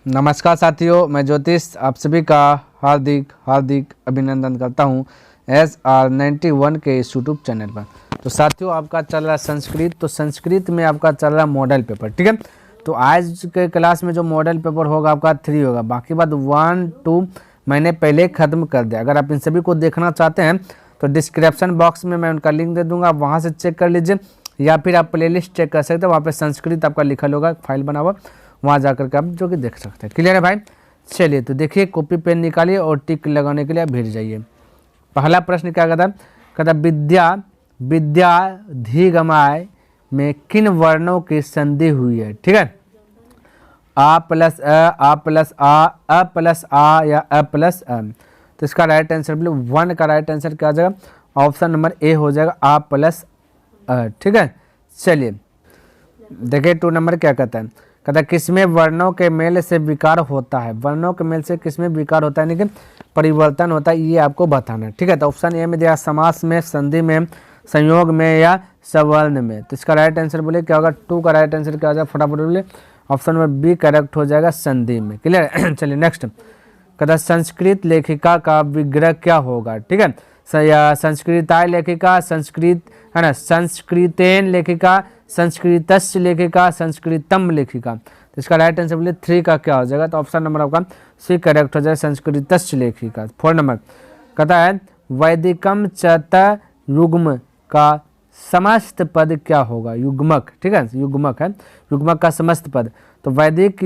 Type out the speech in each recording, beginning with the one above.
नमस्कार साथियों, मैं ज्योतिष आप सभी का हार्दिक अभिनंदन करता हूं SR91 के इस यूट्यूब चैनल पर। तो साथियों, आपका चल रहा है संस्कृत। तो संस्कृत में आपका चल रहा है मॉडल पेपर, ठीक है। तो आज के क्लास में जो मॉडल पेपर होगा आपका 3 होगा, बाकी बात 1, 2 मैंने पहले ख़त्म कर दिया। अगर आप इन सभी को देखना चाहते हैं तो डिस्क्रिप्शन बॉक्स में मैं उनका लिंक दे दूँगा, वहाँ से चेक कर लीजिए, या फिर आप प्लेलिस्ट चेक कर सकते हैं। वहाँ पर संस्कृत आपका लिखा होगा, फाइल बना हुआ, वहाँ जाकर के आप जो कि देख सकते हैं। क्लियर है भाई? चलिए, तो देखिए, कॉपी पेन निकालिए और टिक लगाने के लिए आप भिड़ जाइए। पहला प्रश्न क्या कहता विद्याधिगमाय में किन वर्णों की संधि हुई है? ठीक है, आ प्लस आ या अ प्लस अ। तो इसका राइट आंसर बोले 1 का राइट आंसर क्या आ जाएगा? ऑप्शन नंबर ए हो जाएगा, आ प्लस अ। ठीक है, चलिए देखिए 2 नंबर क्या कहता है किसमें वर्णों के मेल से विकार होता है? वर्णों के मेल से किसमें विकार होता है, यानी कि परिवर्तन होता है, ये आपको बताना है। ठीक है, तो ऑप्शन ए में दिया समास में, संधि में, संयोग में या सवर्ण में। तो इसका राइट आंसर बोले क्या होगा? 2 का राइट आंसर क्या हो जाएगा? फटाफट बोले, ऑप्शन नंबर बी करेक्ट हो जाएगा, संधि में। क्लियर? चलिए नेक्स्ट संस्कृत लेखिका का विग्रह क्या होगा? ठीक है, संस्कृताय लेखिका, संस्कृत है ना, संस्कृतेन लेखिका, संस्कृतस्य लेखिका, संस्कृतम लेखिका। तो इसका राइट आंसर बोले 3 का क्या हो जाएगा? तो ऑप्शन नंबर आपका सी करेक्ट हो जाएगा, संस्कृतस्य लेखिका। 4 नंबर कहता है वैदिकम चत युग्म का समस्त पद क्या होगा? युग्मक। ठीक है, युग्मक है, युग्मक का समस्त पद। तो वैदिक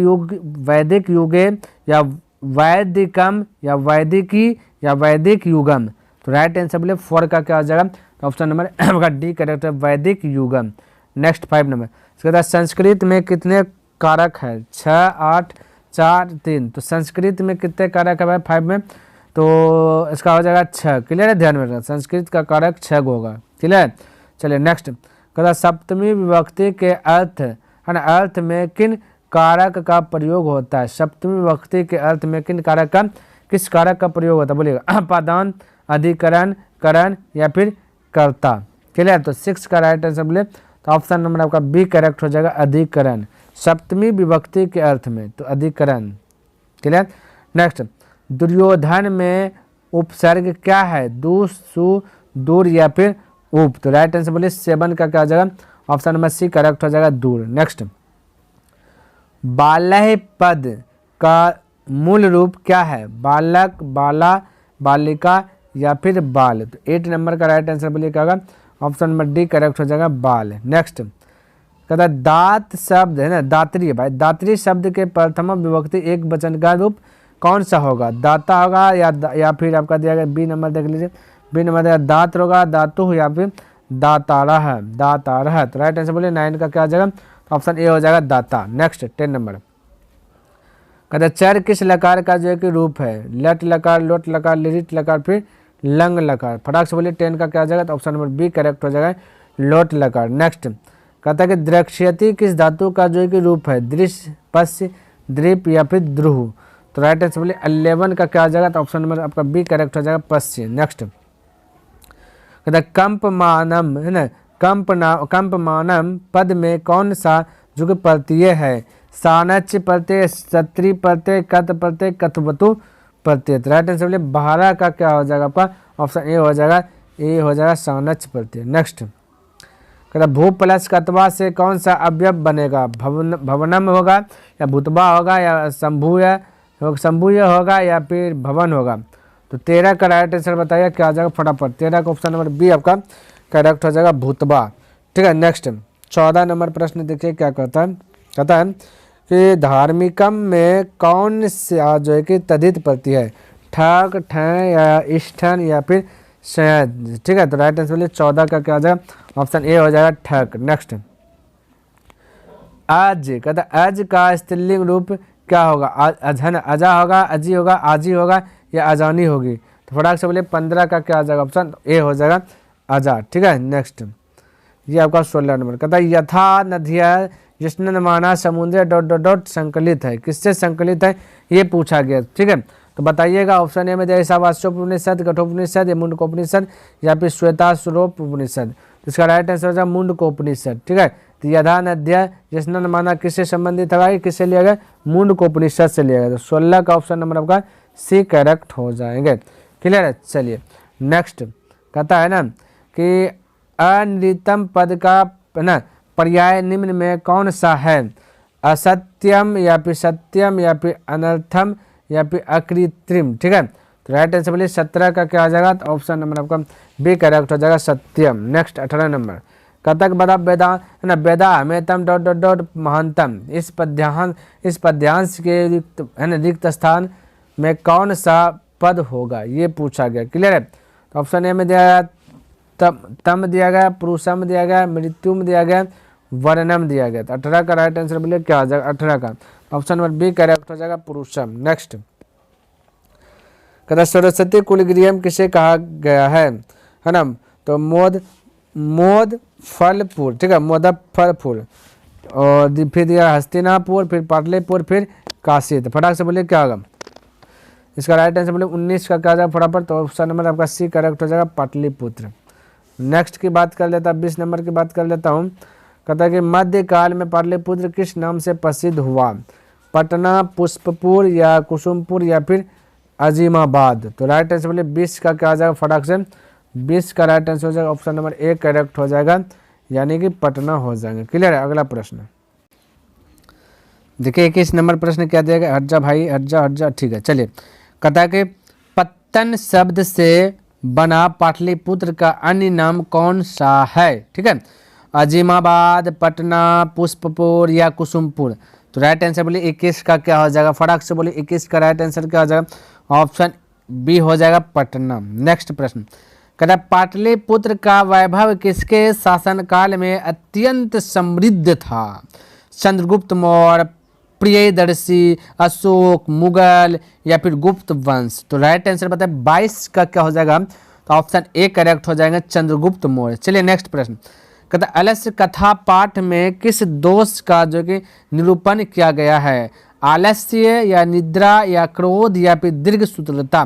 युगे या वैदिकम या वैदिकी या वैदिक युगम। तो राइट आंसर बोले 4 का क्या हो जाएगा? तो ऑप्शन नंबर आपका डी करेक्ट है, वैदिक युगम। नेक्स्ट 5 नंबर इसके बाद संस्कृत में कितने कारक है? 6, 8, 4, 3। तो संस्कृत में कितने कारक है भाई 5 में? तो इसका हो जाएगा 6। क्लियर है? ध्यान में रखना, संस्कृत का कारक 6 होगा। क्लियर? चलिए नेक्स्ट कहता सप्तमी विभक्ति के अर्थ है ना, अर्थ में किन कारक का प्रयोग होता है? सप्तमी विभक्ति के अर्थ में किन कारक का, किस कारक का प्रयोग होता है बोलिएगा? पदांत, अधिकरण, करण या फिर कर्ता। क्लियर? तो 6 का राइट आंसर बोले तो ऑप्शन नंबर आपका बी करेक्ट हो जाएगा, अधिकरण। सप्तमी विभक्ति के अर्थ में तो अधिकरण। क्लियर? नेक्स्ट दुर्योधन में उपसर्ग क्या है? दु, सु, दूर या फिर उप। तो राइट आंसर बोले 7 का क्या हो जाएगा? ऑप्शन नंबर सी करेक्ट हो जाएगा, दूर। नेक्स्ट बालय पद का मूल रूप क्या है? बालक, बाला, बालिका या फिर बाल। तो 8 नंबर का राइट आंसर बोलिए क्या होगा? ऑप्शन नंबर डी करेक्ट हो जाएगा, बाल। नेक्स्ट कहता है दात शब्द है ना, दात्री है भाई, दात्री शब्द के प्रथम विभक्ति एक वचन का रूप कौन सा होगा? दाता होगा या फिर आपका दिया गया बी नंबर देख लीजिए, बी नंबर देगा दात होगा, दातु या फिर दातारा है, दातारा है। तो राइट आंसर बोलिए 9 का क्या हो जाएगा? तो ऑप्शन ए हो जाएगा, दाता। नेक्स्ट 10 नंबर कहते चर किस लकार का जो कि रूप है? लट लकार, लोट लकार, लिरिट लकार, फिर लंग लकार। फटाक से बोलिए 10 का क्या हो जाएगा? तो ऑप्शन नंबर बी करेक्ट हो जाएगा, लोट लकार। नेक्स्ट कहता है कि द्रक्ष्यति किस धातु का जो कि रूप है? दृश्य, पश्य, द्रीप या फिर ध्रुव। तो राइट आंसर बोलिए 11 का क्या हो जाएगा? तो ऑप्शन नंबर आपका बी करेक्ट हो जाएगा, पश्य। नेक्स्ट कहता है कंपमानम है ना, कंपमानम पद में कौन सा जो कि प्रत्यय है? सानच प्रत्यय, सत्री प्रत्यय, कत प्रत्यय, कथवतु प्रत्यय। राइट आंसर बोलिए 12 का क्या हो जाएगा आपका? ऑप्शन ए हो जाएगा, ए हो जाएगा सानच प्रत्यय। नेक्स्ट कहता भू प्लस कतवा से कौन सा अवयव बनेगा? भवनम होगा या भूतबा होगा या शंभुय होगा या फिर भवन होगा। तो 13 का राइट आंसर बताइए क्या आ जाएगा? फटाफट 13 का ऑप्शन नंबर बी आपका करेक्ट हो जाएगा, भूतबा। ठीक है, नेक्स्ट 14 नंबर प्रश्न देखिए क्या कहता है? कहता है कि धार्मिकम में कौन सा जो है कि तद्धित प्रत्यय है? ठक, ठ या इष्ठन या फिर शयद। ठीक है, तो राइट आंसर बोलिए 14 का क्या हो जाएगा? ऑप्शन ए हो जाएगा, ठक। नेक्स्ट आज कहता है आज का स्त्रीलिंग रूप क्या होगा? अजन, अजा होगा, अजी होगा, आजी होगा या अजानी होगी। तो फटाक से बोलिए 15 का क्या आ जाएगा? ऑप्शन ए हो जाएगा, अजा। ठीक है, नेक्स्ट ये आपका 16 नंबर कहता है यथा नदिया जिष्णमाना समुद्र डॉट डॉट डॉट संकलित है, किससे संकलित है ये पूछा गया। ठीक है, तो बताइएगा ऑप्शन ए में दिया ईशावास्योपनिषद, कठोपनिषद या मुंडकोपनिषद या फिर श्वेताश्वरोपनिषद। इसका राइट आंसर हो जाएगा मुंडकोपनिषद। ठीक है, तो यथा नद्या जिसने माना किससे संबंधित है भाई, किससे लिया गया, मुंडकोपनिषद से लिया गया। तो 16 का ऑप्शन नंबर आपका सी करेक्ट हो जाएंगे। क्लियर है। चलिए नेक्स्ट कहता है ना कि अनृतम पद का ना पर्याय निम्न में कौन सा है, असत्यम या फिर सत्यम या फिर अनर्थम या फिर अकृत्रिम। ठीक है, तो राइट आंसर बोलिए 17 का क्या आ जाएगा, तो ऑप्शन नंबर आपका बी करेक्ट हो जाएगा, सत्यम। नेक्स्ट 18 नंबर कतक बदा वेदा है ना, वेदा हमेतम डॉट डॉट डॉट महानतम। इस पद्यांश के रिक्त है ना रिक्त स्थान में कौन सा पद होगा, ये पूछा गया। क्लियर है। तो ऑप्शन ए में दिया गया तम दिया गया, पुरुषम दिया गया, मृत्युम दिया गया, वर्णम दिया गया। तो 18 का राइट आंसर बोलिए क्या आ जाएगा, 18 का ऑप्शन नंबर बी करेक्ट हो जाएगा, पुरुषम। नेक्स्ट कहता सरस्वती कुलगृहम किसे कहा गया है ना, तो मोद फलपुर। ठीक है, मोदक फलपुर। और फिर दिया हस्तिनापुर, फिर पाटलिपुर, फिर काशी। तो फटाक से बोलिए क्या होगा इसका राइट आंसर, बोलिए 19 का क्या जाएगा फटाफट, तो ऑप्शन नंबर आपका सी करेक्ट हो जाएगा, पाटलिपुत्र। नेक्स्ट की बात कर लेता, 20 नंबर की बात कर लेता हूँ। कहता है कि मध्यकाल में पाटलिपुत्र किस नाम से प्रसिद्ध हुआ, पटना, पुष्पपुर या कुसुमपुर या फिर अजीमाबाद। तो राइट आंसर बोलिए 20 का क्या आ जाएगा फटाक से, 20 का राइट आंसर हो जाएगा ऑप्शन नंबर ए करेक्ट हो जाएगा, यानी कि पटना हो जाएंगे। क्लियर है। अगला प्रश्न देखिए 21 नंबर प्रश्न क्या दिया गया, हट जा भाई हट जा। ठीक है, चलिए कहता है कि पत्तन शब्द से बना पाटलिपुत्र का अन्य नाम कौन सा है। ठीक है, अजीमाबाद, पटना, पुष्पपुर या कुसुमपुर। तो राइट आंसर बोलिए 21 का क्या हो जाएगा फटाक से बोलिए, 21 का राइट आंसर क्या हो जाएगा, ऑप्शन बी हो जाएगा, पटना। नेक्स्ट प्रश्न कहता है पाटलिपुत्र का वैभव किसके शासनकाल में अत्यंत समृद्ध था, चंद्रगुप्त मौर्य, प्रियदर्शी, अशोक, मुगल या फिर गुप्त वंश। तो राइट आंसर बताए 22 का क्या हो जाएगा, तो ऑप्शन ए करेक्ट हो जाएगा, चंद्रगुप्त मौर्य। चलिए नेक्स्ट प्रश्न कहता है आलस्य कथा पाठ में किस दोष का जो कि निरूपण किया गया है, आलस्य या निद्रा या क्रोध या फिर दीर्घ सूत्रता।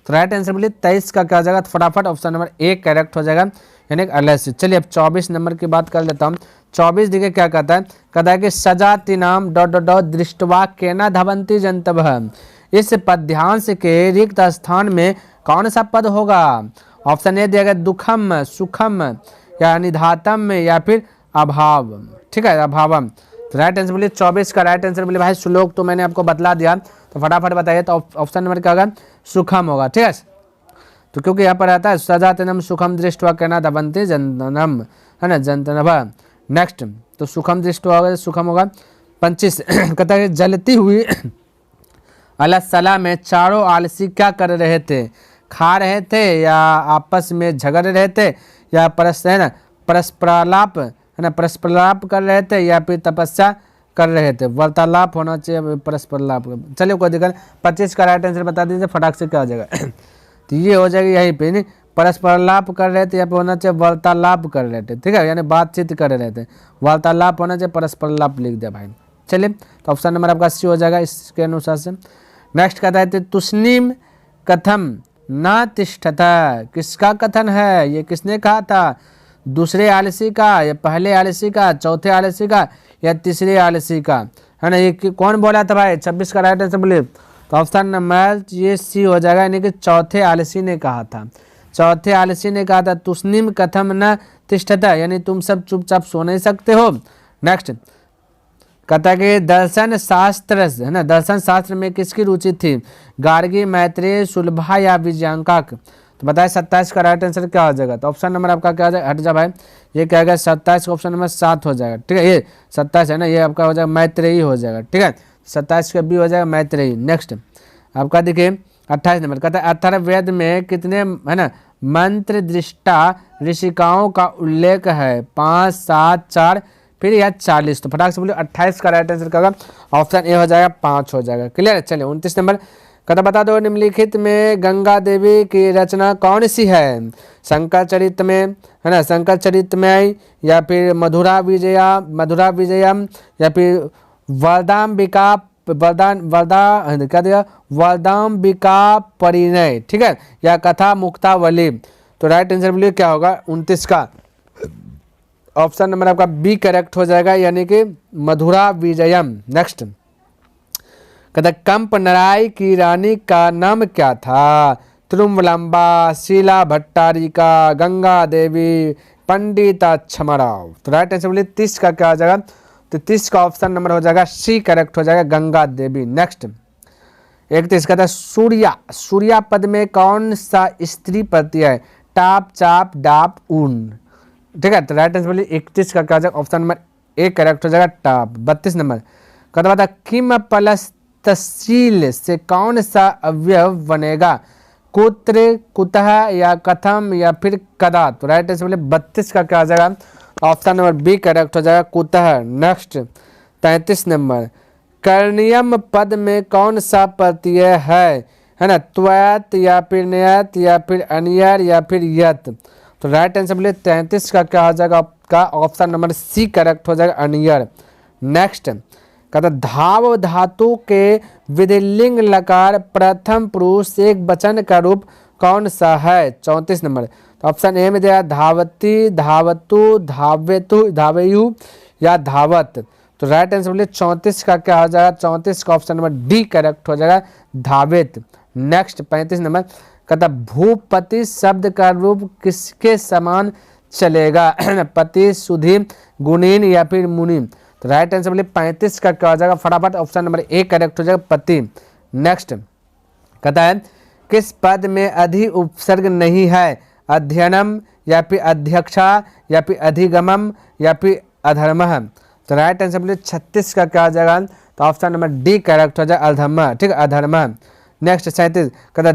तो राइट आंसर बोलिए 23 का क्या हो जाएगा, तो फटाफट ऑप्शन नंबर ए करेक्ट हो जाएगा, यानी आलस्य। चलिए अब 24 नंबर की बात कर लेता हूँ। 24 देखिए क्या कहता है कि सजाति नाम डॉट डॉट डॉट दृष्टवा केना धवंती जंतव। इस पद्यांश के रिक्त स्थान में कौन सा पद होगा, ऑप्शन ए दिया गया दुखम, सुखम या निधातम या फिर अभाव। ठीक है, अभावम। तो राइट आंसर बोलिए 24 का राइट आंसर बोलिए भाई श्लोक तो मैंने आपको बतला दिया, तो फटाफट बताइए, तो ऑप्शन नंबर क्या होगा, सुखम होगा। ठीक है, तो क्योंकि यहाँ पर आता है सजातनम सुखम दृष्टवा कहना दबंते जंतनम है ना, जंतनभ। नेक्स्ट तो सुखम दृष्टवा होगा, सुखम होगा। 25 कहता है जलती हुई अलसला में चारों आलसी क्या कर रहे थे, खा रहे थे या आपस में झगड़ रहे थे या परस्परालाप है ना, परस्परालाप कर रहे थे या फिर तपस्या कर रहे थे। वार्तालाप होना चाहिए, परस्परालाप। चलिए कोई दिक्कत। 25 का राइट आंसर बता दीजिए फटाक से क्या हो जाएगा तो ये हो जाएगी यहीं पे, नहीं परस्परालाप कर रहे थे, यहाँ पे होना चाहिए वार्तालाप कर रहे थे। ठीक है, यानी बातचीत कर रहे थे, वार्तालाप होना चाहिए, परस्परालाप लिख दिया भाई। चलिए तो ऑप्शन नंबर आपका सी हो जाएगा इसके अनुसार से। नेक्स्ट कहता है तुष्णीम कथम न तिष्ठता, किसका कथन है, ये किसने कहा था, दूसरे आलसी का या पहले आलसी का, चौथे आलसी का या तीसरे आलसी का, है ना, ये कौन बोला था भाई। 26 का राइट आंसर बोलिए, तो ऑप्शन नंबर ये सी हो जाएगा, यानी कि चौथे आलसी ने कहा था, चौथे आलसी ने कहा था तुष्णीम कथम न तिष्ठता, यानी तुम सब चुपचाप सो नहीं सकते हो। नेक्स्ट कहता है कि दर्शन शास्त्र है ना, दर्शन शास्त्र में किसकी रुचि थी, गार्गी, मैत्रेय, सुलभा या विजयांका। तो बताए 27 का राइट आंसर क्या हो जाएगा, तो ऑप्शन नंबर आपका क्या हो जाएगा, हट जा भाई, ये क्या होगा 27 का ऑप्शन नंबर 7 हो जाएगा। ठीक है, ये 27 है ना, ये आपका हो जाएगा मैत्रेयी हो जाएगा। ठीक है, 27 का बी हो जाएगा मैत्रेयी। नेक्स्ट आपका देखिए 28 नंबर कहता है अथर्ववेद में कितने है ना मंत्र दृष्टा ऋषिकाओं का उल्लेख है, 5, 7, 4 फिर या 40। तो फटाक से बोलिए 28 का राइट आंसर क्या होगा, ऑप्शन ए हो जाएगा, 5 हो जाएगा। क्लियर। चलिए 29 नंबर कहता बता दो निम्नलिखित में गंगा देवी की रचना कौन सी है, शंकर चरित में है ना, शंकर चरित में या फिर मधुरा विजयम या फिर वरदाम्बिका क्या दिया वरदाम्बिका परिणय। ठीक है, या कथा मुक्तावली। तो राइट आंसर बोलिए क्या होगा 29 का ऑप्शन नंबर आपका बी करेक्ट हो जाएगा, यानी कि मधुरा विजयम। नेक्स्ट कहता कंप नराई की रानी का नाम क्या था? त्रुम्बलंबा, शीला भट्टारिका, गंगा देवी, पंडिता छमराव। तो राइट आंसर बोलिए 30 का क्या हो जाएगा? तो 30 का ऑप्शन नंबर हो जाएगा सी करेक्ट हो जाएगा, गंगा देवी। नेक्स्ट 31 कहता है सूर्या, सूर्या पद में कौन सा स्त्री प्रत्यय है? टाप, चाप, डाप, ऊन। ठीक है, तो राइट आंसर बोलिए 31 का क्या हो जाएगा? ऑप्शन नंबर ए करेक्ट हो जाएगा, टाप। 32 नंबर कहता था किम प्लस तहसील से कौन सा अवयव बनेगा? कुत्र, कुतः या कथम या फिर कदा। तो राइट आंसर बोले 32 का क्या आ जाएगा? ऑप्शन नंबर बी करेक्ट हो जाएगा, कुतः। नेक्स्ट 33 नंबर कर्णियम पद में कौन सा प्रत्यय है ना? त्वयत या फिर नयत या फिर अनियर या फिर यत। तो राइट आंसर बोले 33 का क्या हो जाएगा? आपका ऑप्शन नंबर सी करेक्ट हो जाएगा, अनियर। नेक्स्ट कहता धाव धातु के विधिलिंग लकार प्रथम पुरुष एक वचन का रूप कौन सा है? 34 नंबर। तो ऑप्शन ए में दिया धावती, धावतु, धावेतु, धावेयु या धावत। तो राइट आंसर बोलिए 34 का क्या हो जाएगा? 34 का ऑप्शन नंबर डी करेक्ट हो जाएगा, धावित। नेक्स्ट 35 नंबर कहता भूपति शब्द का रूप किसके समान चलेगा? पति, सुधीर, गुणीन या फिर मुनि। तो राइट आंसर बोलिए 35 का क्या हो जाएगा? फटाफट ऑप्शन नंबर ए करेक्ट हो जाएगा, पति। नेक्स्ट कहता है किस पद में अधि उपसर्ग नहीं है? अध्ययनम या फिर अध्यक्षा या फिर अधिगमम या फिर अधर्मः। तो राइट आंसर बोलिए 36 का क्या हो जाएगा? तो ऑप्शन नंबर डी करेक्ट हो जाएगा, अधर्मः। ठीक है, अधर्मः। नेक्स्ट 37 कहता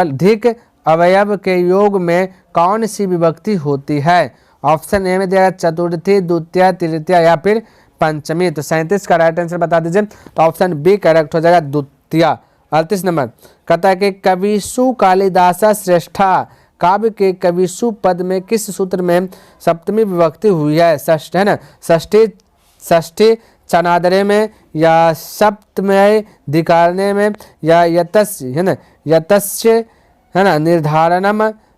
धिक अवयव के योग में कौन सी विभक्ति होती है? ऑप्शन ए में दिया चतुर्थी, द्वितीय, तृतीय या फिर पंचमी। तो 37 का राइट आंसर बता दीजिए। तो ऑप्शन बी करेक्ट हो जाएगा, द्वितीय। 38 नंबर कहता है कि कविसु कालिदास श्रेष्ठा काव्य के कविसु पद में किस सूत्र में सप्तमी विभक्ति हुई है? षष्ठ है ना, षष्ठी चनादरे में या सप्तमय धिकारने में या यतस्य है ना, यतस्य है ना,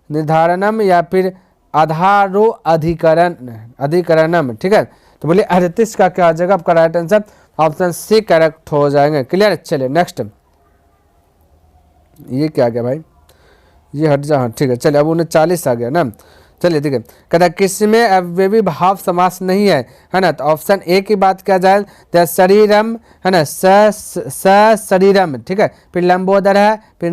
निर्धारणम या फिर आधारो अधिकरणम। ठीक है, तो बोलिए 38 का क्या आ जाएगा आपका right answer? Option C correct हो जाएंगे। क्लियर? चलिए नेक्स्ट, ये क्या आ गया भाई? ये हट जा। हाँ ठीक है, चलिए अब 39 आ गया ना। चलिए ठीक है, कहता किसमें अव्ययी भाव समास नहीं है ना? तो ऑप्शन ए की बात किया जाए तो शरीरम है ना, शरीरम। ठीक है, फिर लंबोदर है, फिर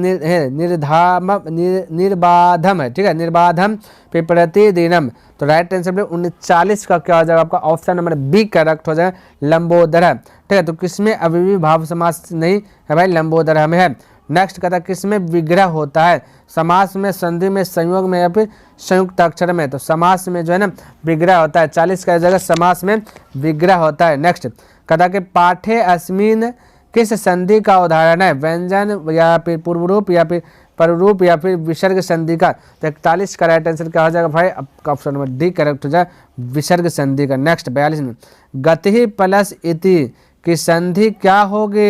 निर्बाधम है। ठीक है, निर्बाधम, फिर प्रतिदिनम। तो राइट आंसर में 39 का क्या हो जाएगा आपका? ऑप्शन नंबर बी करेक्ट हो जाएगा, लंबोदर है। ठीक है, तो किसमें अव्ययी भाव समास नहीं है भाई? लंबोदर में है। नेक्स्ट कहता किसमें विग्रह होता है? समास में, संधि में, संयोग में या फिर संयुक्त अक्षर में। तो समास में जो है ना विग्रह होता है। 40 का जगह समास में विग्रह होता है। नेक्स्ट कहता कि पाठे अस्मिन किस संधि का उदाहरण है? व्यंजन या फिर पूर्व रूप या फिर पररूप या फिर विसर्ग संधि का। तो 41 का राइट आंसर क्या हो जाएगा भाई? आपका ऑप्शन नंबर डी करेक्ट हो जाएगा, विसर्ग संधि का। नेक्स्ट 42 में गति प्लस इति की संधि क्या होगी?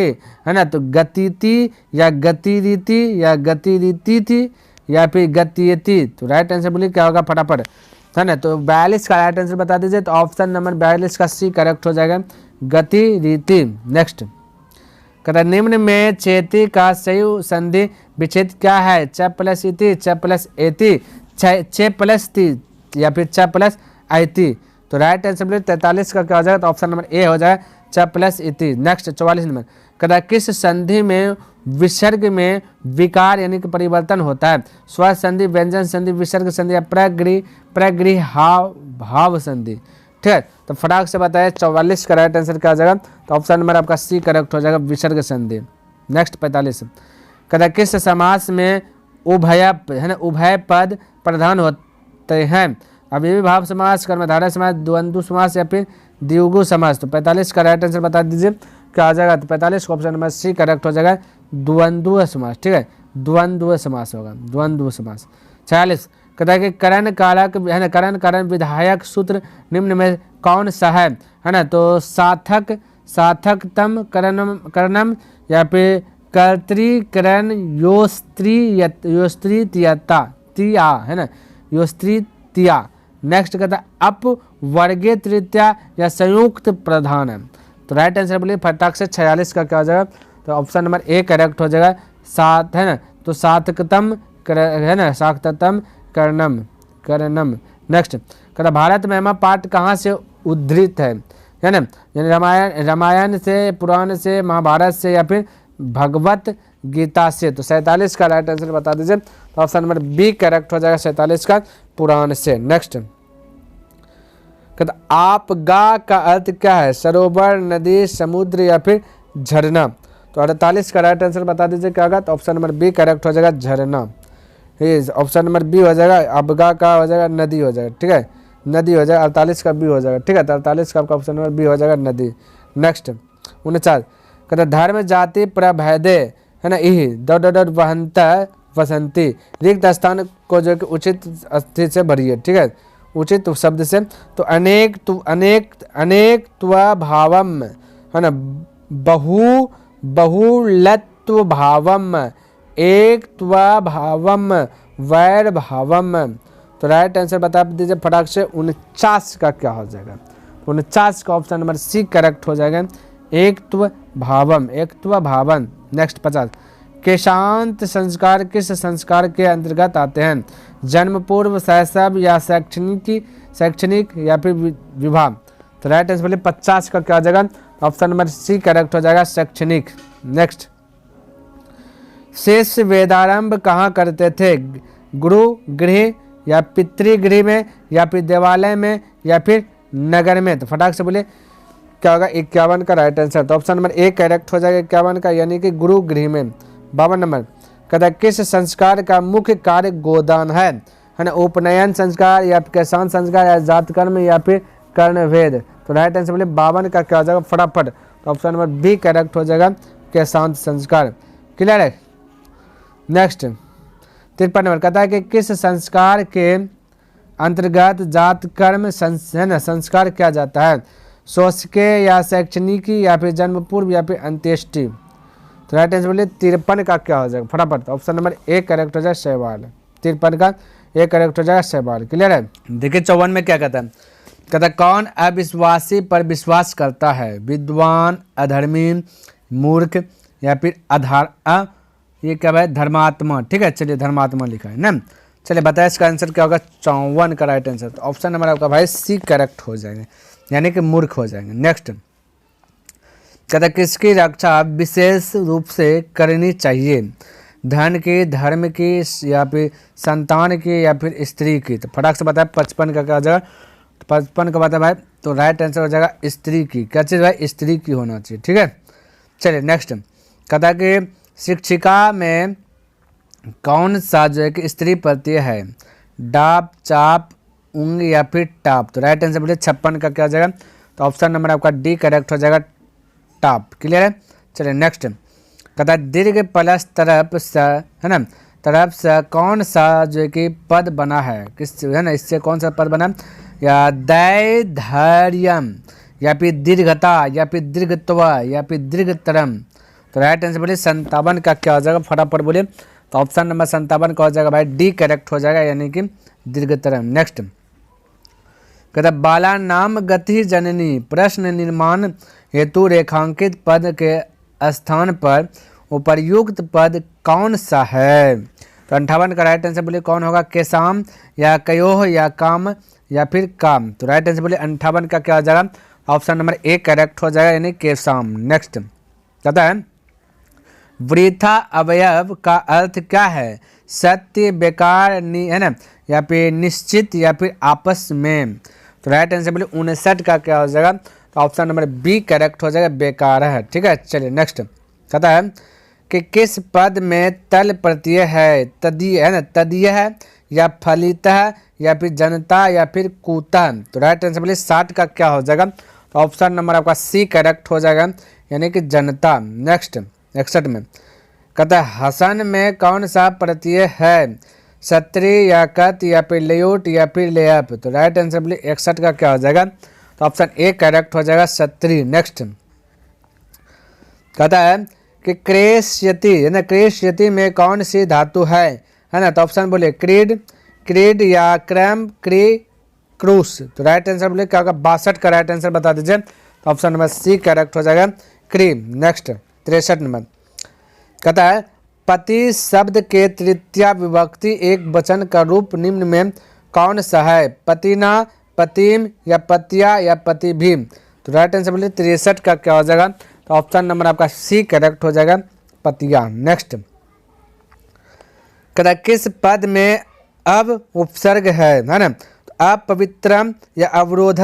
है ना, तो गतिति या गतिरीति या गतिरीति थी या फिर गतियति। तो राइट आंसर बोलिए क्या होगा फटाफट, है ना? तो 42 का राइट आंसर बता दीजिए। तो ऑप्शन नंबर 42 का सी करेक्ट हो जाएगा, गतिरीति। नेक्स्ट कहता निम्न में चेती का सही संधि विच्छेद क्या है? च प्लस इति, च प्लस एति, च प्लस ती या फिर च प्लस आईति। तो राइट आंसर बोलिए 43 का क्या हो जाएगा? तो ऑप्शन नंबर ए हो जाएगा, च प्लस इति। नेक्स्ट 44 नंबर कहता किस संधि में विसर्ग में विकार यानी कि परिवर्तन होता है? स्वर संधि, व्यंजन संधि, विसर्ग संधि या प्रगृहाव भाव संधि। ठीक है, तो फटाक से बताया 44 का राइट आंसर क्या आ जाएगा? तो ऑप्शन नंबर आपका सी करेक्ट हो जाएगा, विसर्ग संधि। नेक्स्ट 45 कहता किस समास में उभय है ना, उभय पद प्रधान होते हैं? अव्ययी भाव समास, कर्मधारय समास, द्वंद्व समास या फिर द्विगु समास। तो 45 का राइट आंसर बता दीजिए क्या आ जाएगा? तो 45 का ऑप्शन नंबर सी करेक्ट हो जाएगा, द्वंद्व समास। ठीक है, द्वंद्व समास होगा, द्वंद्व समास। 46 कहता है कि करण कारक है ना, करण कारण विधायक सूत्र निम्न में कौन सा है ना? तो सार्थक, सार्थकतम, करणम या फिर कर्तृकरण, योस्त्री तिया है ना, योस्त्री तिया। नेक्स्ट कहता है अप वर्गीय तृतीया या संयुक्त प्रधान है। तो राइट आंसर बोलिए फटाक से 46 का क्या हो जाएगा, तो ऑप्शन नंबर ए करेक्ट हो जाएगा। सात है ना, तो सातकतम है ना, सातकतम कर्णम कर्णम। नेक्स्ट कहता भारत महिमा पाठ कहाँ से उद्धृत है ना, यानी रामायण से, पुराण से, महाभारत से या फिर भगवत गीता से। तो 47 का राइट आंसर बता दीजिए, तो ऑप्शन नंबर बी करेक्ट हो जाएगा 47 का, पुराण से। नेक्स्ट कहता आपगा का अर्थ क्या है, सरोवर, नदी, समुद्र या फिर झरना। तो 48 का राइट आंसर बता दीजिए क्या होगा, तो ऑप्शन नंबर बी करेक्ट हो जाएगा, झरना। ऑप्शन नंबर बी हो जाएगा, आपगा का हो जाएगा नदी हो जाएगा, ठीक है, नदी हो जाएगा। 48 का बी हो जाएगा, ठीक है, तो 48 का आपका ऑप्शन नंबर बी हो जाएगा, नदी। नेक्स्ट 49 कहते धर्म जाति प्रभेदे है ना, इही डॉट वहंत वसंती, रिक्त स्थान को जो कि उचित स्थिति से भरिए, ठीक है, उचित शब्द से। तो अनेक भावम है ना, बहुलत्व भावम, एक भावम, वैर भावम। तो राइट आंसर बता दीजिए फटाक से 49 का क्या हो जाएगा, 49 का ऑप्शन नंबर सी करेक्ट हो जाएगा, एकत्व भावम, एकत्व भावन। नेक्स्ट 50 केशांत संस्कार किस संस्कार के अंतर्गत आते हैं, जन्म पूर्व, शैशव या शैक्षणिक या फिर विवाह। तो राइट आंसर बोले 50 का क्या हो जाएगा, ऑप्शन नंबर सी करेक्ट हो जाएगा, शैक्षणिक। नेक्स्ट शेष वेदारंभ कहाँ करते थे, गुरु गृह या पितृगृह में या फिर देवालय में या फिर नगर में। तो फटाक से बोले क्या होगा, 51 का राइट आंसर, तो ऑप्शन नंबर ए करेक्ट हो जाएगा 51 का, यानी कि गुरु गृह में। 52 नंबर कहता किस संस्कार का मुख्य कार्य गोदान है ना, उपनयन संस्कार या केशांत संस्कार या जातकर्म या फिर कर्णभेद। तो राइट आंसर बोले 52 का क्या हो जाएगा फटाफट, तो ऑप्शन नंबर बी करेक्ट हो जाएगा, केशांत संस्कार। क्लियर है। नेक्स्ट 53 नंबर कहता है कि किस संस्कार के अंतर्गत जात कर्म है ना संस्कार किया जाता है, शोषके या शैक्षणिक या फिर जन्म पूर्व या फिर अंत्येष्टि। तो राइट आंसर बोलिए 53 का क्या हो जाएगा फटाफट, ऑप्शन नंबर ए करेक्ट हो जाएगा, शैवाल। 53 का ए करेक्ट हो जाएगा, शैवाल। क्लियर है। देखिए 54 में क्या कहता है, कहता है कौन अविश्वासी पर विश्वास करता है, विद्वान, अधर्मी, मूर्ख या फिर ये क्या है, धर्मात्मा। ठीक है, चलिए धर्मात्मा लिखा है ना। चलिए बताइए इसका आंसर क्या होगा, 54 का राइट आंसर। तो ऑप्शन नंबर आपका भाई सी करेक्ट हो जाएंगे, यानी कि मूर्ख हो जाएंगे। नेक्स्ट कहता किसकी रक्षा विशेष रूप से करनी चाहिए, धन की, धर्म की या फिर संतान की या फिर स्त्री की। तो फटाक से बताए 55 का क्या हो जाएगा, 55 का बताया भाई, तो राइट आंसर हो जाएगा स्त्री की। क्या चीज़ भाई, स्त्री की होना चाहिए। ठीक है, चलिए नेक्स्ट कहता कि शिक्षिका में कौन सा जो है कि स्त्री प्रत्यय है, डाप, चाप, उंग या फिर टाप। तो राइट आंसर बोलिए 56 का क्या हो जाएगा, तो ऑप्शन नंबर आपका डी करेक्ट हो जाएगा, टाप। क्लियर है। चलिए नेक्स्ट कहता है दीर्घ प्लस तरफ से है ना, तरफ से कौन सा जो है कि पद बना है, किस है ना, इससे कौन सा पद बना, या दैर्घ्यम या फिर दीर्घता या फिर दीर्घत्व या फिर दीर्घतरम। तो राइट आंसर बोलिए 57 का क्या हो जाएगा फटाफट बोलिए, तो ऑप्शन नंबर 57 का हो जाएगा भाई डी करेक्ट हो जाएगा, यानी कि दीर्घतरम। नेक्स्ट कहता बाला नाम गति जननी प्रश्न निर्माण हेतु रेखांकित पद के स्थान पर उपर्युक्त पद कौन सा है। तो 58 का राइट आंसर बोलिए कौन होगा, केसाम या कयोह या काम या फिर काम। तो राइट आंसर बोलिए 58 का क्या हो जाएगा, ऑप्शन नंबर ए करेक्ट हो जाएगा, यानी केसाम। नेक्स्ट कहता है वृथा अवयव का अर्थ क्या है, सत्य, बेकार है ना, या फिर निश्चित या फिर आपस में। तो राइट आंसर बोलिए 59 का क्या हो जाएगा, तो ऑप्शन नंबर बी करेक्ट हो जाएगा, बेकार है। ठीक है, चलिए नेक्स्ट कहता है कि किस पद में तल प्रत्यय है, तदीय है ना, तदीय है या फलित है या फिर जनता या फिर कूता। तो राइट आंसर बोलिए 60 का क्या हो जाएगा, तो ऑप्शन नंबर आपका सी करेक्ट हो जाएगा, यानी कि जनता। नेक्स्ट 61 में कहता है हसन में कौन सा प्रत्यय है, सत्री या कत या फिर लेउट या फिर लेअप। तो राइट आंसर बोलिए 61 का क्या हो जाएगा, तो ऑप्शन ए करेक्ट हो जाएगा, सत्री। नेक्स्ट कहता है कि क्रेष्यति है ना, क्रेष्यति में कौन सी धातु है ना, तो ऑप्शन बोलिए क्रीड, क्रीड या क्रम, क्रूस। तो राइट आंसर बोले क्या होगा, 62 का राइट आंसर बता दीजिए। तो ऑप्शन नंबर सी करेक्ट हो जाएगा, क्रीम। नेक्स्ट 63 नंबर कहता है पति शब्द के तृतीया विभक्ति एक वचन का रूप निम्न में कौन सा है, पतिना, पतिम या पतिया या पति भीम। तो राइट आंसर बोलिए 63 का क्या हो जाएगा, तो ऑप्शन नंबर आपका सी करेक्ट हो जाएगा, पतिया। नेक्स्ट कहता है किस पद में अब उपसर्ग है ना, तो अपवित्रम या अवरोध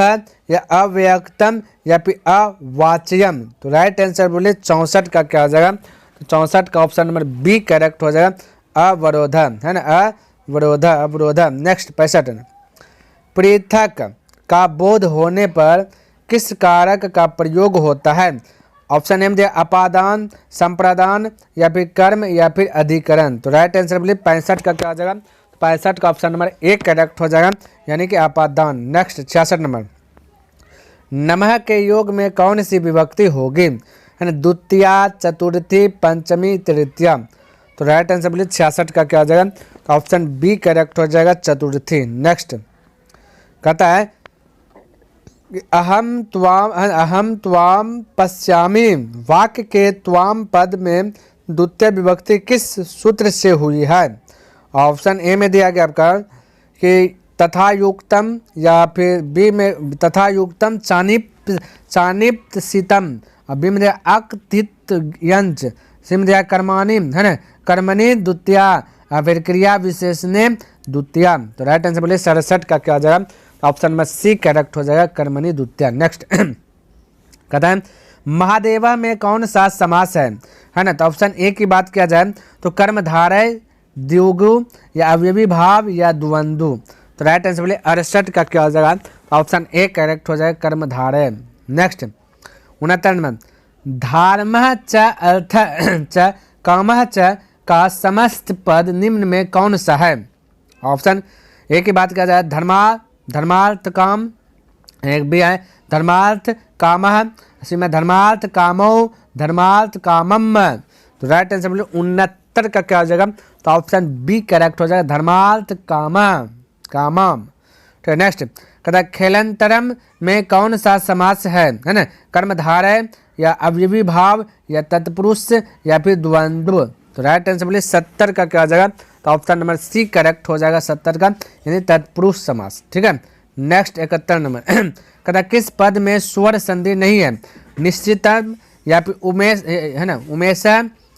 या अव्यक्तम या फिर अवाच्यम। तो राइट आंसर बोले 64 का क्या हो जाएगा, तो 64 का ऑप्शन नंबर बी करेक्ट हो जाएगा, अवरोध है ना, अवरोध अवरोध। नेक्स्ट 65 पृथक का बोध होने पर किस कारक का प्रयोग होता है, ऑप्शन एम दिया अपादान, संप्रदान या फिर कर्म या फिर अधिकरण। तो राइट आंसर बोलिए 65 का क्या हो जाएगा, 65 का ऑप्शन नंबर एक करेक्ट हो जाएगा, यानी कि अपादान। नेक्स्ट 66 नंबर नमः के योग में कौन सी विभक्ति होगी, है ना, द्वितीया, चतुर्थी, पंचमी, तृतीया। तो राइट आंसर बोलिए 66 का क्या हो जाएगा, तो ऑप्शन बी करेक्ट हो जाएगा, चतुर्थी। नेक्स्ट कहता है अहम त्वाम पश्यामि वाक्य के त्वाम पद में द्वितीय विभक्ति किस सूत्र से हुई है। ऑप्शन ए में दिया गया आपका कि तथा युक्तम, या फिर बी में तथा युक्तम चानिप्त शीतम, और बी में दिया अकथित यंच, सी में दिया कर्माणी, है ना, कर्मणि द्वितीया, और फिर क्रिया विशेषणे द्वितीया। तो राइट आंसर बोलिए 67 का क्या हो जाएगा, ऑप्शन नंबर सी करेक्ट हो जाएगा, कर्मणि द्वितीया। नेक्स्ट कहता है महादेवा में कौन सा समास है ना, तो ऑप्शन ए की बात किया जाए तो कर्मधारय, द्विगु या अवयवी भाव या द्वंद्व। तो राइट आंसर बोले 68 का क्या हो जाएगा, ऑप्शन ए करेक्ट हो जाएगा, कर्मधारय। नेक्स्ट 69 में धर्म च अर्थ च काम च का समस्त पद निम्न में कौन सा है। ऑप्शन ए की बात किया जाए धर्मार्थ काम, एक भी है धर्मार्थ काम, इसी में धर्मार्थ कामो, धर्मार्थ कामम। तो राइट आंसर बोले 69 का क्या हो जाएगा, तो ऑप्शन बी करेक्ट हो जाएगा, धर्मार्थ कामम। तो नेक्स्ट कहता है खेलंतरम में कौन सा समास है ना, कर्मधारय या अवयवी भाव या तत्पुरुष या फिर द्वंद्व। तो राइट आंसर बोलिए 70 का क्या हो जाएगा, तो ऑप्शन नंबर सी करेक्ट हो जाएगा, 70 का, यानी तत्पुरुष समास। ठीक है। नेक्स्ट 71 नंबर कहता है किस पद में स्वर संधि नहीं है, निश्चितम या फिर उमेश, है ना, उमेश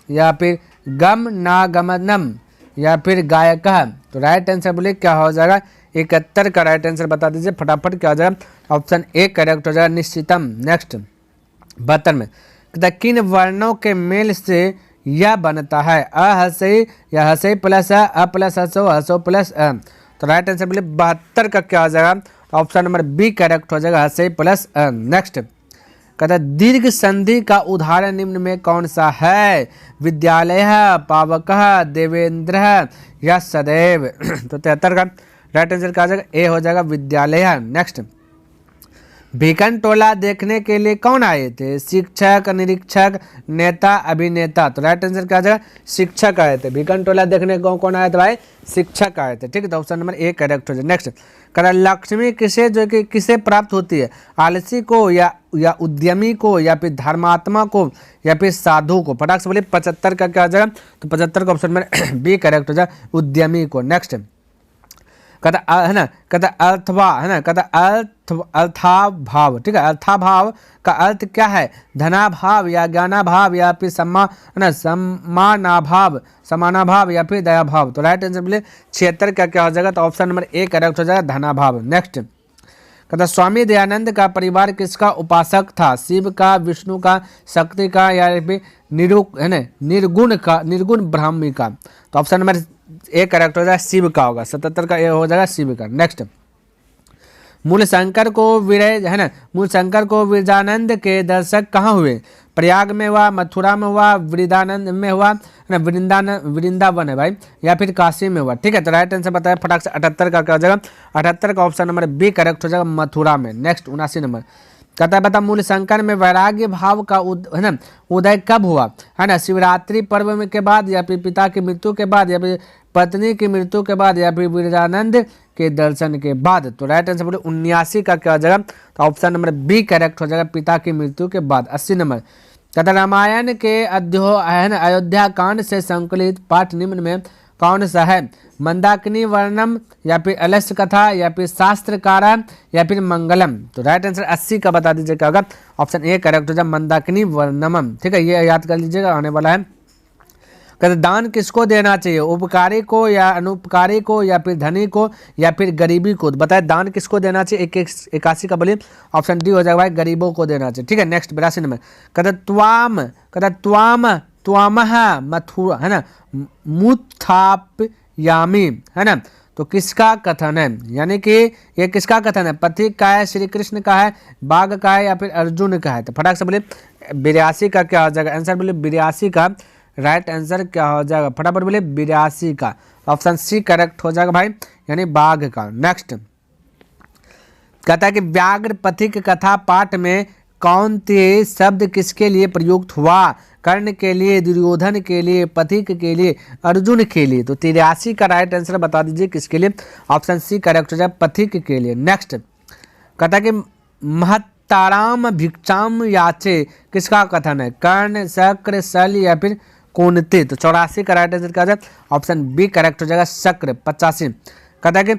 या फिर गम नागमनम या फिर गायक। तो राइट आंसर बोलिए क्या हो जाएगा, 71 का राइट आंसर बता दीजिए फटाफट, क्या हो जाएगा, ऑप्शन ए करेक्ट हो जाएगा, निश्चितम। नेक्स्ट 72 में कहता है किन वर्णों के मेल से यह बनता है, अ हसई या हसई प्लस अ प्लस हसो, हसो प्लस अ। तो राइट आंसर बोलिए 72 का क्या हो जाएगा, ऑप्शन नंबर बी करेक्ट हो जाएगा, हसई प्लस अ। नेक्स्ट कहता है दीर्घ संधि का उदाहरण निम्न में कौन सा है, विद्यालय, पावक, देवेंद्र या सदैव। तो 73 का राइट आंसर क्या हो जाएगा, ए हो जाएगा, विद्यालय। नेक्स्ट भिकन टोला देखने के लिए कौन आए थे, शिक्षक, निरीक्षक, नेता, अभिनेता। तो राइट आंसर क्या आ जाएगा, शिक्षक आए थे। भिकन टोला देखने को कौन आए थे भाई, शिक्षक आए थे। ठीक है, तो ऑप्शन नंबर ए करेक्ट हो जाए। नेक्स्ट कह लक्ष्मी किसे जो कि किसे प्राप्त होती है, आलसी को या उद्यमी को या फिर धर्मात्मा को या फिर साधु को। फटाक से बोलिए 75 का क्या आ जाएगा, तो 75 का ऑप्शन नंबर बी करेक्ट हो जाए, उद्यमी को। नेक्स्ट कहता है ना, कहता अर्थवा, है ना, कहता अर्थाभाव। ठीक है, अर्थाभाव का अर्थ क्या है, धनाभाव या ज्ञानाभाव या फिर समानाभाव या फिर दयाभाव। तो राइट आंसर बोले 76 का क्या हो जाएगा, तो ऑप्शन नंबर ए करेक्ट हो जाएगा, धनाभाव। नेक्स्ट कहता स्वामी दयानंद का परिवार किसका उपासक था, शिव का, विष्णु का, शक्ति का या फिर निर्गुण ब्राह्मी का। तो ऑप्शन नंबर ए करेक्ट हो जाएगा, शिव का होगा, 77 का ए हो जाएगा, शिव का। नेक्स्ट मूल शंकर को मूल शंकर को विरजानंद के दर्शक कहाँ हुए, प्रयाग में हुआ, मथुरा में हुआ, वृंदानंद में हुआ, है ना, वृंदावन है भाई, या फिर काशी में हुआ। ठीक है, तो राइट आंसर बताया फटाक से 78 का क्या हो जाएगा, 78 का ऑप्शन नंबर बी करेक्ट हो जाएगा, मथुरा में। नेक्स्ट 79 नंबर कहता है बता मूल शंकर में वैराग्य भाव का उदय कब हुआ, है ना, शिवरात्रि पर्व में के बाद या फिर पिता की मृत्यु के बाद या फिर पत्नी की मृत्यु के बाद या फिर विरजानंद के दर्शन के बाद। तो राइट आंसर बोले 79 का क्या हो जाएगा, तो ऑप्शन नंबर बी करेक्ट हो जाएगा, पिता की मृत्यु के बाद। 80 नंबर तथा रामायण के अयोध्या कांड से संकलित पाठ निम्न में कौन सा है, मंदाकिनी वर्णम या फिर अलस्य कथा या फिर शास्त्रकारा या फिर मंगलम। तो राइट आंसर 80 का बता दीजिए क्या होगा, ऑप्शन ए करेक्ट हो जाए मंदाकिनी वर्णमम। ठीक है, ये याद कर लीजिएगा, आने वाला है। कहते दान किसको देना चाहिए, उपकारी को या अनुपकारी को या फिर धनी को या फिर गरीबी को। तो बताए दान किसको देना चाहिए, 81 का बोलिए, ऑप्शन डी हो जाएगा भाई, गरीबों को देना चाहिए। ठीक है, नेक्स्ट 82 नंबर कहते त्वाम त्वामह मथुरा है ना मुत्थापयामी है ना, तो किसका कथन है, यानी कि ये किसका कथन है, पथिक का है, श्री कृष्ण का है, बाघ का है या फिर अर्जुन का है। तो फटाक से बोलिए 82 का क्या हो जाएगा आंसर, बोलिए 82 का राइट आंसर क्या हो जाएगा, फटाफट बोलिए 82 का, ऑप्शन सी करेक्ट हो जाएगा भाई, यानी बाघ का। नेक्स्ट कहता है कि व्याघ्र पथिक कथा पाठ में कौन से शब्द किसके लिए प्रयुक्त हुआ, कर्ण के लिए, दुर्योधन के लिए, पथिक के लिए, अर्जुन के लिए। तो 83 का राइट आंसर बता दीजिए किसके लिए, ऑप्शन सी करेक्ट हो जाए, पथिक के लिए। नेक्स्ट कहता है कि महत्ताराम भिक्षाम याचे किसका कथन है, कर्ण, शक्र, शल्य या फिर कौनते। तो 84 का राइट आंसर क्या हो जाए, ऑप्शन बी करेक्ट हो जाएगा, शक्र। 85 कहता है कि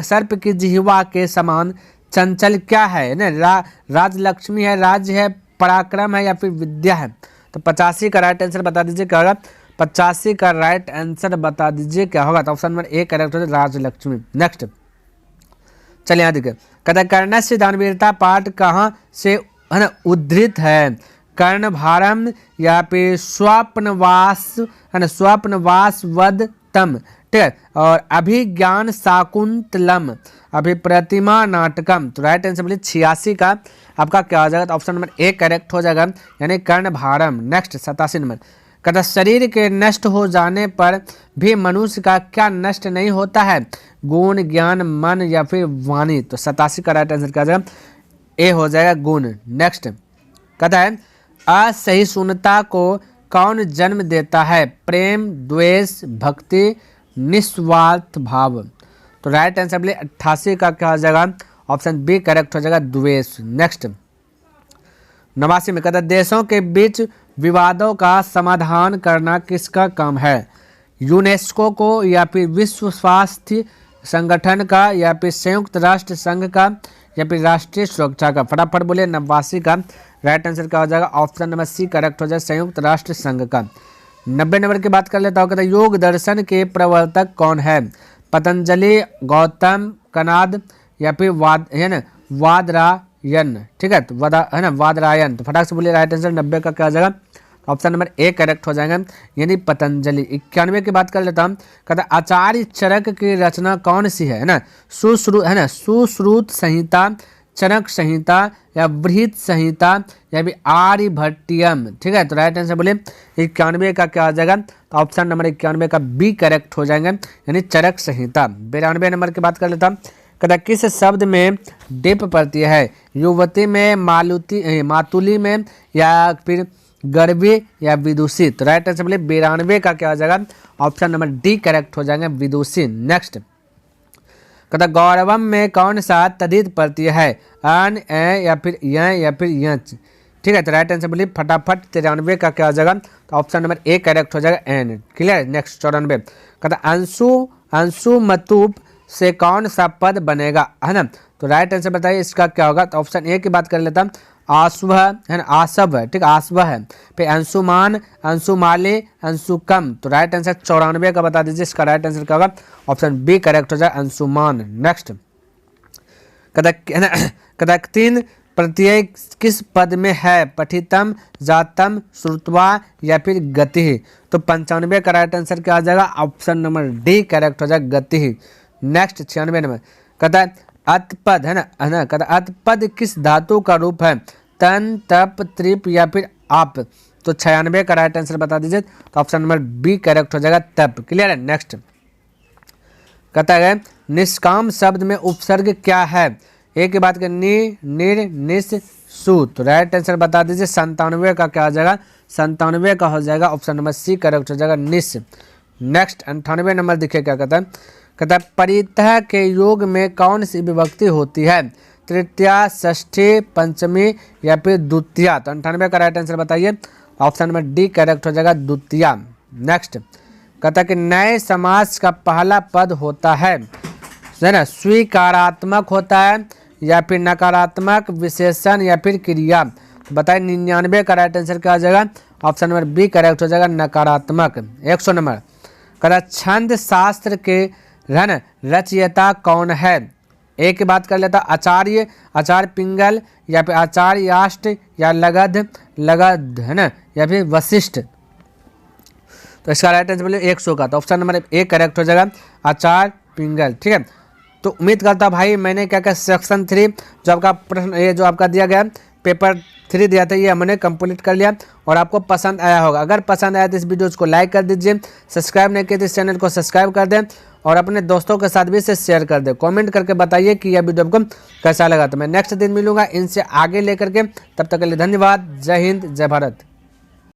सर्प की जिह्वा के समान चंचल क्या है ना, राजलक्ष्मी है, राज्य है, पराक्रम है या फिर विद्या है। तो 85 का राइट आंसर बता दीजिए क्या होगा, 85 का राइट आंसर बता दीजिए क्या होगा, तो ऑप्शन नंबर ए करेक्ट हो जाए, राजलक्ष्मी। नेक्स्ट चलिए यहाँ देखिए, कहता है कर्णस्य दानवीरता पाठ कहाँ से है ना उद्धृत है, कर्ण भारम या फिर स्वप्नवास है ना, स्वप्नवास वद तम। ठीक है, और अभिज्ञान शाकुंतलम, अभिप्रतिमा नाटकम। तो राइट आंसर बोलिए 86 का आपका क्या हो जाएगा, तो ऑप्शन नंबर ए करेक्ट हो जाएगा, यानी कर्ण भारम। नेक्स्ट 87 नंबर कहता शरीर के नष्ट हो जाने पर भी मनुष्य का क्या नष्ट नहीं होता है, गुण, ज्ञान, मन या फिर वाणी। तो 87 का राइट आंसर क्या हो जाएगा, ए हो जाएगा गुण। नेक्स्ट कहता है असहिष्णुता को कौन जन्म देता है, प्रेम, द्वेष, भक्ति, निस्वार्थ भाव। तो राइट आंसर बोले 88 का क्या हो जाएगा, ऑप्शन बी करेक्ट हो जाएगा, द्वेष। नेक्स्ट 89 में कहता है देशों के बीच विवादों का समाधान करना किसका काम है, यूनेस्को को या फिर विश्व स्वास्थ्य संगठन का या फिर संयुक्त राष्ट्र संघ का या फिर राष्ट्रीय सुरक्षा का। फटाफट बोलिए 89 का राइट आंसर क्या हो जाएगा, ऑप्शन नंबर सी करेक्ट हो जाए, संयुक्त राष्ट्र संघ का। 90 नंबर की बात कर लेता हूँ, कहता है योग दर्शन के प्रवर्तक कौन है, पतंजलि, गौतम, कनाद या फिर वादरायन। ठीक है, तो है ना वादरायन। तो फटाक से बोलिए राइट आंसर 90 का क्या हो जाएगा, ऑप्शन नंबर ए करेक्ट हो जाएगा, यानी पतंजलि। 91 की बात कर लेता हूँ, कहता है आचार्य चरक की रचना कौन सी है ना, सुश्रुत संहिता, चरक संहिता या बृहत संहिता या भी आर्यभट्टियम। ठीक है, तो राइट आंसर बोलिए 91 का क्या हो जाएगा, तो ऑप्शन नंबर 91 का बी करेक्ट हो जाएगा, यानी चरक संहिता। 92 नंबर की बात कर लेता हूँ, कहता किस शब्द में डिप पड़ती है, युवती में, मातुली में या फिर गर्भी या विदुषी। तो राइट आंसर बोलिए 92 का क्या हो जाएगा, ऑप्शन नंबर डी करेक्ट हो जाएगा, विदुषी। नेक्स्ट कहता गौरवम में कौन सा तद्धित प्रत्यय है, अन, ए या फिर य या फिर यच। ठीक है, तो राइट आंसर बोलिए फटाफट 93 का क्या हो जाएगा, तो ऑप्शन नंबर ए करेक्ट हो जाएगा, एन। क्लियर। नेक्स्ट 94 कहता अंशु मतुप से कौन सा पद बनेगा है ना, तो राइट आंसर बताइए इसका क्या होगा, तो ऑप्शन ए की बात कर लेता हूँ, आसव है ना, आसव है। ठीक, आसव है, फिर अंशुमान, अंशुमाले, अंशुकम। तो राइट आंसर 94 का बता दीजिए, इसका राइट आंसर क्या होगा, ऑप्शन बी करेक्ट हो जाए, अंशुमान। नेक्स्ट कहता 3 प्रत्यय किस पद में है, पठितम, जातम, श्रुत्वा या फिर गति। तो 95 का राइट आंसर क्या आ जाएगा, ऑप्शन नंबर डी करेक्ट हो जाएगा, गति। नेक्स्ट 96 नंबर कहता है अतपद है ना, कहता अतपद किस धातु का रूप है, तन, तप, त्रिप या फिर आप। तो 96 का राइट आंसर बता दीजिए, तो ऑप्शन नंबर बी करेक्ट हो जाएगा, तप। क्लियर है। नेक्स्ट कहता है निष्काम शब्द में उपसर्ग क्या है, एक की बात करें नि, निर, निस, सु। तो राइट आंसर बता दीजिए 97 का क्या हो जाएगा, 97 का हो जाएगा, ऑप्शन नंबर सी करेक्ट हो जाएगा, निस। नेक्स्ट 98 नंबर देखिए क्या कहता है, कहता है परितः के योग में कौन सी विभक्ति होती है, तृतीया, षष्ठी, पंचमी या फिर द्वितीया। तो 98 का राइट आंसर बताइए। ऑप्शन नंबर डी करेक्ट हो जाएगा, द्वितीया। नेक्स्ट कहता है कि नए समास का पहला पद होता है ना, स्वीकारात्मक होता है या फिर नकारात्मक, विशेषण या फिर क्रिया। बताइए 99 का राइट आंसर क्या आ जाएगा। ऑप्शन नंबर बी करेक्ट हो जाएगा, नकारात्मक। 100 नंबर कहता है छंद शास्त्र के है ना रचयिता कौन है। एक की बात कर लेता, आचार्य, आचार्य पिंगल या फिर आचार्य याष्ट या लगध है ना, या फिर वशिष्ठ। तो इसका राइट आंसर बोलिए 100 का। तो ऑप्शन नंबर ए करेक्ट हो जाएगा, आचार्य पिंगल। ठीक है, तो उम्मीद करता भाई मैंने क्या क्या सेक्शन 3 जो आपका प्रश्न ये जो आपका दिया गया पेपर 3 दिया था ये हमने कंप्लीट कर लिया और आपको पसंद आया होगा। अगर पसंद आया तो इस वीडियो को लाइक कर दीजिए, सब्सक्राइब नहीं किया तो इस चैनल को सब्सक्राइब कर दें और अपने दोस्तों के साथ भी इसे शेयर कर दें। कमेंट करके बताइए कि यह वीडियो आपको कैसा लगा। तो मैं नेक्स्ट दिन मिलूंगा इनसे आगे लेकर के, तब तक के लिए धन्यवाद। जय हिंद, जय भारत।